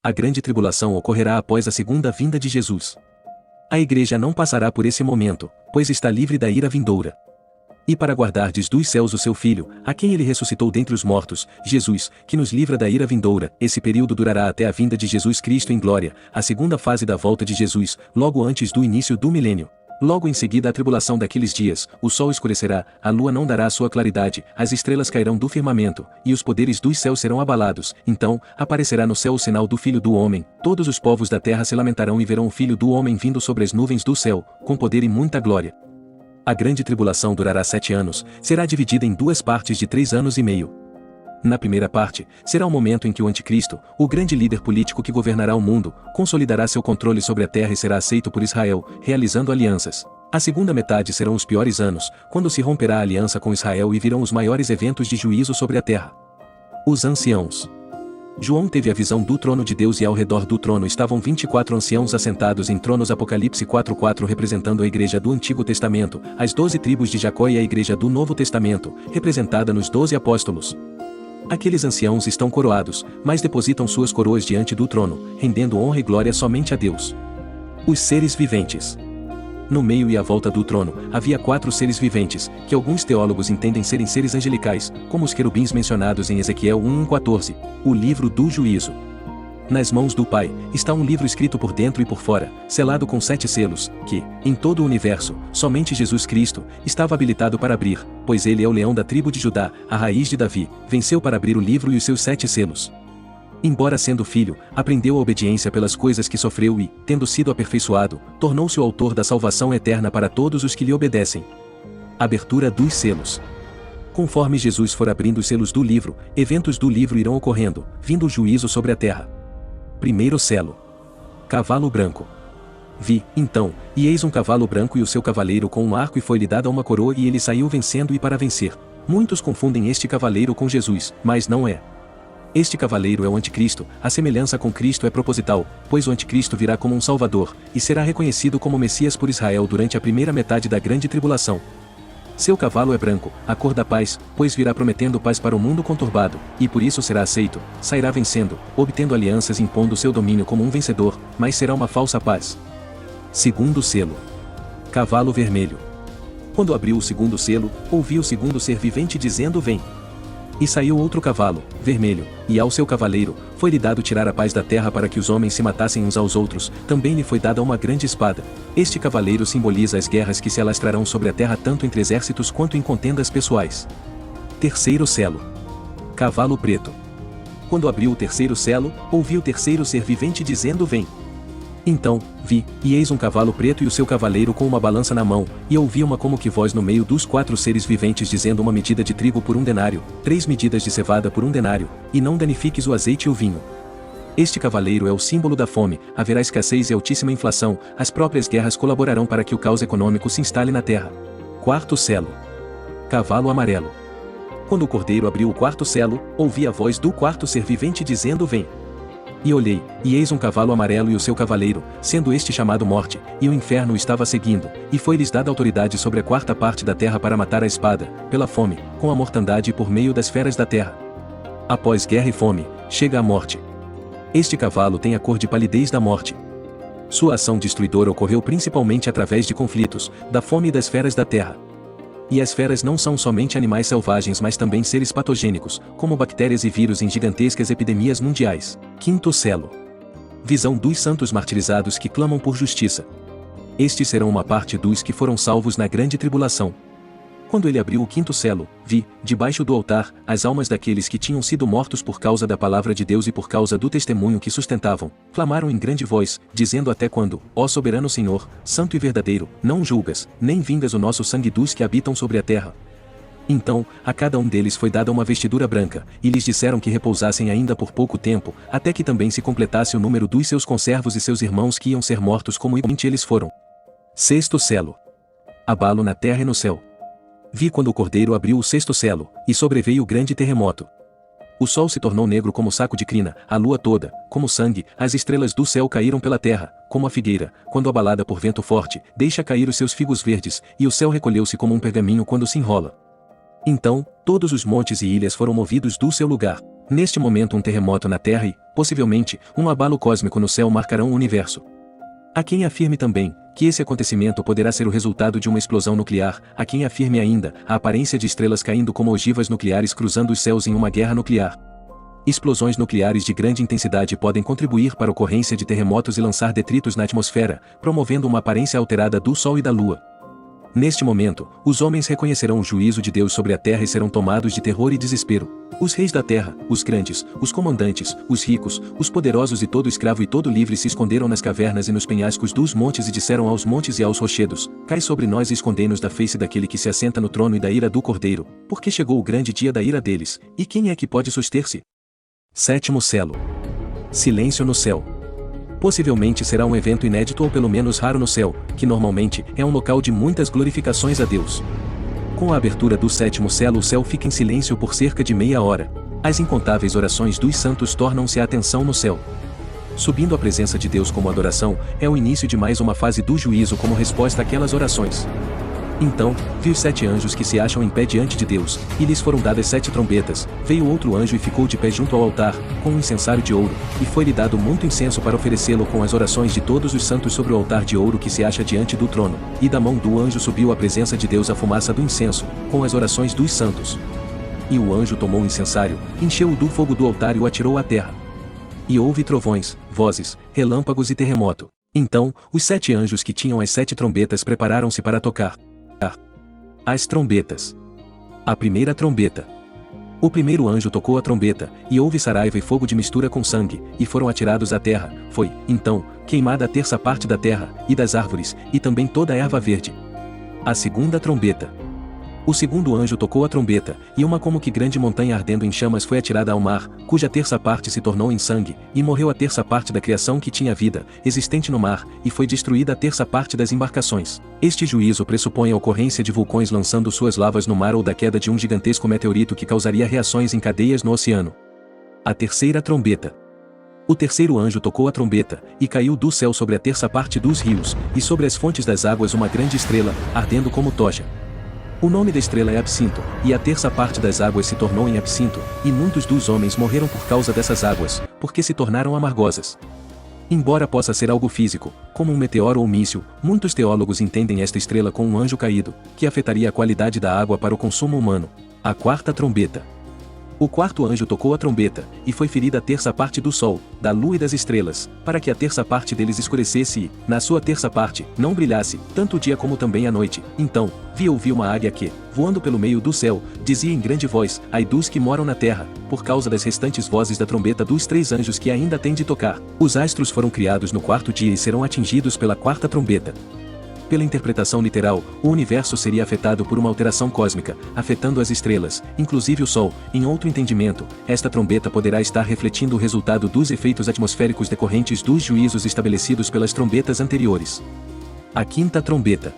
A grande tribulação ocorrerá após a segunda vinda de Jesus. A igreja não passará por esse momento, pois está livre da ira vindoura. E para guardardes dos céus o seu Filho, a quem ele ressuscitou dentre os mortos, Jesus, que nos livra da ira vindoura, esse período durará até a vinda de Jesus Cristo em glória, a segunda fase da volta de Jesus, logo antes do início do milênio. Logo em seguida a tribulação daqueles dias, o sol escurecerá, a lua não dará sua claridade, as estrelas cairão do firmamento, e os poderes dos céus serão abalados. Então, aparecerá no céu o sinal do Filho do Homem, todos os povos da terra se lamentarão e verão o Filho do Homem vindo sobre as nuvens do céu, com poder e muita glória. A grande tribulação durará 7 anos, será dividida em 2 partes de 3 anos e meio. Na primeira parte, será o momento em que o Anticristo, o grande líder político que governará o mundo, consolidará seu controle sobre a terra e será aceito por Israel, realizando alianças. A segunda metade serão os piores anos, quando se romperá a aliança com Israel e virão os maiores eventos de juízo sobre a terra. Os anciãos. João teve a visão do trono de Deus e ao redor do trono estavam 24 anciãos assentados em tronos. Apocalipse 4:4 representando a igreja do Antigo Testamento, as 12 tribos de Jacó, e a igreja do Novo Testamento, representada nos 12 apóstolos. Aqueles anciãos estão coroados, mas depositam suas coroas diante do trono, rendendo honra e glória somente a Deus. Os seres viventes. No meio e à volta do trono, havia 4 seres viventes, que alguns teólogos entendem serem seres angelicais, como os querubins mencionados em Ezequiel 1:14, o livro do juízo. Nas mãos do Pai, está um livro escrito por dentro e por fora, selado com 7 selos, que, em todo o universo, somente Jesus Cristo, estava habilitado para abrir, pois ele é o leão da tribo de Judá, a raiz de Davi, venceu para abrir o livro e os seus 7 selos. Embora sendo filho, aprendeu a obediência pelas coisas que sofreu e, tendo sido aperfeiçoado, tornou-se o autor da salvação eterna para todos os que lhe obedecem. Abertura dos selos. Conforme Jesus for abrindo os selos do livro, eventos do livro irão ocorrendo, vindo o juízo sobre a terra. Primeiro selo. Cavalo branco. Vi, então, e eis um cavalo branco e o seu cavaleiro com um arco, e foi-lhe dada uma coroa e ele saiu vencendo e para vencer. Muitos confundem este cavaleiro com Jesus, mas não é. Este cavaleiro é o Anticristo. A semelhança com Cristo é proposital, pois o Anticristo virá como um Salvador, e será reconhecido como Messias por Israel durante a primeira metade da grande tribulação. Seu cavalo é branco, a cor da paz, pois virá prometendo paz para o mundo conturbado, e por isso será aceito, sairá vencendo, obtendo alianças e impondo seu domínio como um vencedor, mas será uma falsa paz. Segundo selo. Cavalo vermelho. Quando abriu o segundo selo, ouvi o segundo ser vivente dizendo: Vem. E saiu outro cavalo, vermelho, e ao seu cavaleiro, foi-lhe dado tirar a paz da terra para que os homens se matassem uns aos outros, também lhe foi dada uma grande espada. Este cavaleiro simboliza as guerras que se alastrarão sobre a terra tanto entre exércitos quanto em contendas pessoais. Terceiro selo. Cavalo preto. Quando abriu o terceiro selo, ouvi o terceiro ser vivente dizendo: Vem. Então, vi, e eis um cavalo preto e o seu cavaleiro com uma balança na mão, e ouvi uma como que voz no meio dos 4 seres viventes dizendo: uma medida de trigo por 1 denário, 3 medidas de cevada por 1 denário, e não danifiques o azeite e o vinho. Este cavaleiro é o símbolo da fome, haverá escassez e altíssima inflação, as próprias guerras colaborarão para que o caos econômico se instale na terra. Quarto selo. Cavalo amarelo. Quando o cordeiro abriu o 4º selo, ouvi a voz do 4º ser vivente dizendo: Vem. E olhei, e eis um cavalo amarelo e o seu cavaleiro, sendo este chamado Morte, e o inferno o estava seguindo, e foi-lhes dada autoridade sobre a 4ª parte da terra para matar a espada, pela fome, com a mortandade e por meio das feras da terra. Após guerra e fome, chega a morte. Este cavalo tem a cor de palidez da morte. Sua ação destruidora ocorreu principalmente através de conflitos, da fome e das feras da terra. E as feras não são somente animais selvagens, mas também seres patogênicos, como bactérias e vírus em gigantescas epidemias mundiais. Quinto selo. Visão dos santos martirizados que clamam por justiça. Estes serão uma parte dos que foram salvos na grande tribulação. Quando ele abriu o 5º selo, vi, debaixo do altar, as almas daqueles que tinham sido mortos por causa da palavra de Deus e por causa do testemunho que sustentavam, clamaram em grande voz, dizendo: Até quando, ó soberano Senhor, santo e verdadeiro, não julgas, nem vingas o nosso sangue dos que habitam sobre a terra? Então, a cada um deles foi dada uma vestidura branca, e lhes disseram que repousassem ainda por pouco tempo, até que também se completasse o número dos seus conservos e seus irmãos que iam ser mortos como igualmente eles foram. Sexto selo. Abalo na terra e no céu. Vi quando o cordeiro abriu o 6º selo, e sobreveio o grande terremoto. O sol se tornou negro como saco de crina, a lua toda, como sangue, as estrelas do céu caíram pela terra, como a figueira, quando abalada por vento forte, deixa cair os seus figos verdes, e o céu recolheu-se como um pergaminho quando se enrola. Então, todos os montes e ilhas foram movidos do seu lugar. Neste momento um terremoto na Terra e, possivelmente, um abalo cósmico no céu marcarão o universo. Há quem afirme também que esse acontecimento poderá ser o resultado de uma explosão nuclear, há quem afirme ainda a aparência de estrelas caindo como ogivas nucleares cruzando os céus em uma guerra nuclear. Explosões nucleares de grande intensidade podem contribuir para a ocorrência de terremotos e lançar detritos na atmosfera, promovendo uma aparência alterada do Sol e da Lua. Neste momento, os homens reconhecerão o juízo de Deus sobre a terra e serão tomados de terror e desespero. Os reis da terra, os grandes, os comandantes, os ricos, os poderosos e todo escravo e todo livre se esconderam nas cavernas e nos penhascos dos montes e disseram aos montes e aos rochedos: Cai sobre nós e escondei-nos da face daquele que se assenta no trono e da ira do Cordeiro, porque chegou o grande dia da ira deles, e quem é que pode suster-se? Sétimo selo. Silêncio no céu. Possivelmente será um evento inédito ou pelo menos raro no céu, que normalmente é um local de muitas glorificações a Deus. Com a abertura do sétimo selo o céu fica em silêncio por cerca de meia hora. As incontáveis orações dos santos tornam-se a atenção no céu. Subindo à presença de Deus como adoração, é o início de mais uma fase do juízo como resposta àquelas orações. Então, vi os 7 anjos que se acham em pé diante de Deus, e lhes foram dadas 7 trombetas. Veio outro anjo e ficou de pé junto ao altar, com um incensário de ouro, e foi-lhe dado muito incenso para oferecê-lo com as orações de todos os santos sobre o altar de ouro que se acha diante do trono. E da mão do anjo subiu à presença de Deus a fumaça do incenso, com as orações dos santos. E o anjo tomou o incensário, encheu-o do fogo do altar e o atirou à terra. E houve trovões, vozes, relâmpagos e terremoto. Então, os 7 anjos que tinham as 7 trombetas prepararam-se para tocar. As trombetas. A primeira trombeta. O primeiro anjo tocou a trombeta, e houve saraiva e fogo de mistura com sangue, e foram atirados à terra. Foi, então, queimada a terça parte da terra, e das árvores, e também toda a erva verde. A segunda trombeta. O segundo anjo tocou a trombeta, e uma como que grande montanha ardendo em chamas foi atirada ao mar, cuja terça parte se tornou em sangue, e morreu a terça parte da criação que tinha vida, existente no mar, e foi destruída a terça parte das embarcações. Este juízo pressupõe a ocorrência de vulcões lançando suas lavas no mar ou da queda de um gigantesco meteorito que causaria reações em cadeias no oceano. A terceira trombeta. O terceiro anjo tocou a trombeta, e caiu do céu sobre a terça parte dos rios, e sobre as fontes das águas uma grande estrela, ardendo como tocha. O nome da estrela é Absinto, e a terça parte das águas se tornou em absinto, e muitos dos homens morreram por causa dessas águas, porque se tornaram amargosas. Embora possa ser algo físico, como um meteoro ou míssil, muitos teólogos entendem esta estrela como um anjo caído, que afetaria a qualidade da água para o consumo humano. A quarta trombeta. O quarto anjo tocou a trombeta, e foi ferida a terça parte do sol, da lua e das estrelas, para que a terça parte deles escurecesse e, na sua terça parte, não brilhasse, tanto o dia como também a noite. Então, ouvi uma águia que, voando pelo meio do céu, dizia em grande voz: Ai dos que moram na terra, por causa das restantes vozes da trombeta dos 3 anjos que ainda têm de tocar. Os astros foram criados no quarto dia e serão atingidos pela quarta trombeta. Pela interpretação literal, o universo seria afetado por uma alteração cósmica, afetando as estrelas, inclusive o Sol. Em outro entendimento, esta trombeta poderá estar refletindo o resultado dos efeitos atmosféricos decorrentes dos juízos estabelecidos pelas trombetas anteriores. A quinta trombeta.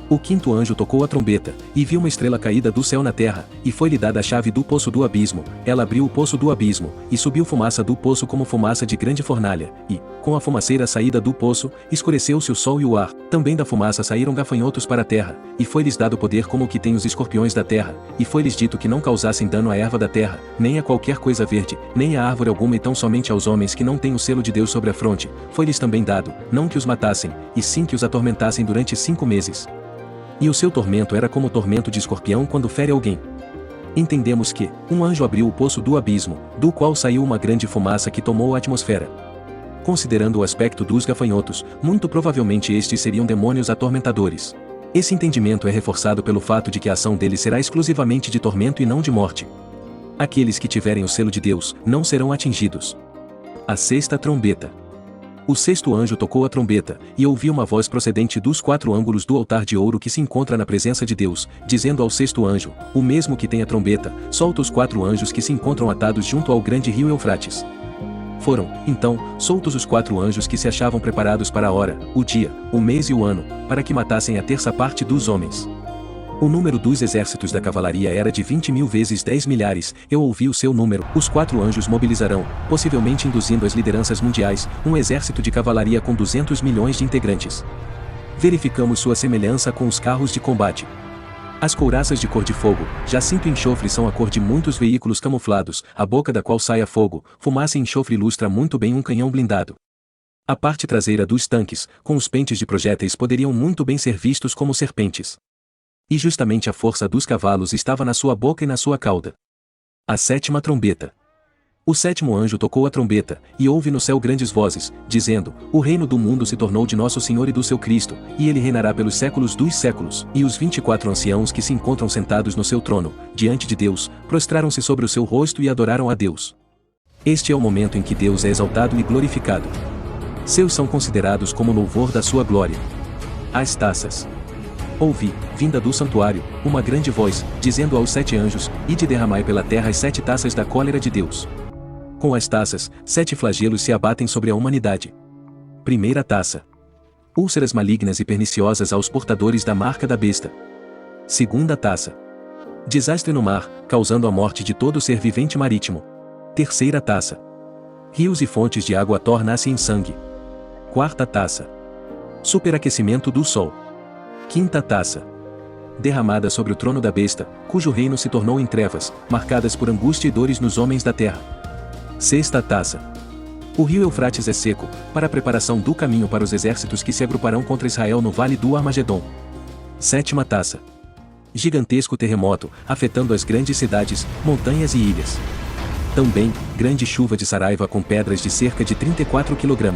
O quinto anjo tocou a trombeta, e viu uma estrela caída do céu na terra, e foi-lhe dada a chave do poço do abismo. Ela abriu o poço do abismo, e subiu fumaça do poço como fumaça de grande fornalha, e, com a fumaceira saída do poço, escureceu-se o sol e o ar. Também da fumaça saíram gafanhotos para a terra, e foi-lhes dado poder como o que tem os escorpiões da terra, e foi-lhes dito que não causassem dano à erva da terra, nem a qualquer coisa verde, nem a árvore alguma, e tão somente aos homens que não têm o selo de Deus sobre a fronte. Foi-lhes também dado, não que os matassem, e sim que os atormentassem durante 5 meses. E o seu tormento era como o tormento de escorpião quando fere alguém. Entendemos que um anjo abriu o poço do abismo, do qual saiu uma grande fumaça que tomou a atmosfera. Considerando o aspecto dos gafanhotos, muito provavelmente estes seriam demônios atormentadores. Esse entendimento é reforçado pelo fato de que a ação deles será exclusivamente de tormento e não de morte. Aqueles que tiverem o selo de Deus não serão atingidos. A sexta trombeta. O sexto anjo tocou a trombeta, e ouvi uma voz procedente dos 4 ângulos do altar de ouro que se encontra na presença de Deus, dizendo ao sexto anjo, o mesmo que tem a trombeta: solta os 4 anjos que se encontram atados junto ao grande rio Eufrates. Foram, então, soltos os 4 anjos que se achavam preparados para a hora, o dia, o mês e o ano, para que matassem a terça parte dos homens. O número dos exércitos da cavalaria era de 20.000 vezes 10 milhares, eu ouvi o seu número. Os 4 anjos mobilizarão, possivelmente induzindo as lideranças mundiais, um exército de cavalaria com 200 milhões de integrantes. Verificamos sua semelhança com os carros de combate. As couraças de cor de fogo, jacinto e enxofre são a cor de muitos veículos camuflados, a boca da qual sai a fogo, fumaça e enxofre ilustra muito bem um canhão blindado. A parte traseira dos tanques, com os pentes de projéteis poderiam muito bem ser vistos como serpentes. E justamente a força dos cavalos estava na sua boca e na sua cauda. A sétima trombeta. O sétimo anjo tocou a trombeta, e houve no céu grandes vozes, dizendo: O reino do mundo se tornou de nosso Senhor e do seu Cristo, e ele reinará pelos séculos dos séculos. E os 24 anciãos que se encontram sentados no seu trono, diante de Deus, prostraram-se sobre o seu rosto e adoraram a Deus. Este é o momento em que Deus é exaltado e glorificado. Seus são considerados como louvor da sua glória. As taças. Ouvi, vinda do santuário, uma grande voz, dizendo aos 7 anjos: Ide derramai pela terra as 7 taças da cólera de Deus. Com as taças, 7 flagelos se abatem sobre a humanidade. Primeira taça. Úlceras malignas e perniciosas aos portadores da marca da besta. Segunda taça. Desastre no mar, causando a morte de todo ser vivente marítimo. Terceira taça. Rios e fontes de água tornam-se em sangue. Quarta taça. Superaquecimento do sol. Quinta taça. Derramada sobre o trono da besta, cujo reino se tornou em trevas, marcadas por angústia e dores nos homens da terra. Sexta taça. O rio Eufrates é seco, para a preparação do caminho para os exércitos que se agruparão contra Israel no vale do Armagedon. Sétima taça. Gigantesco terremoto, afetando as grandes cidades, montanhas e ilhas. Também, grande chuva de saraiva com pedras de cerca de 34 kg.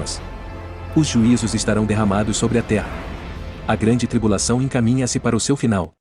Os juízos estarão derramados sobre a terra. A grande tribulação encaminha-se para o seu final.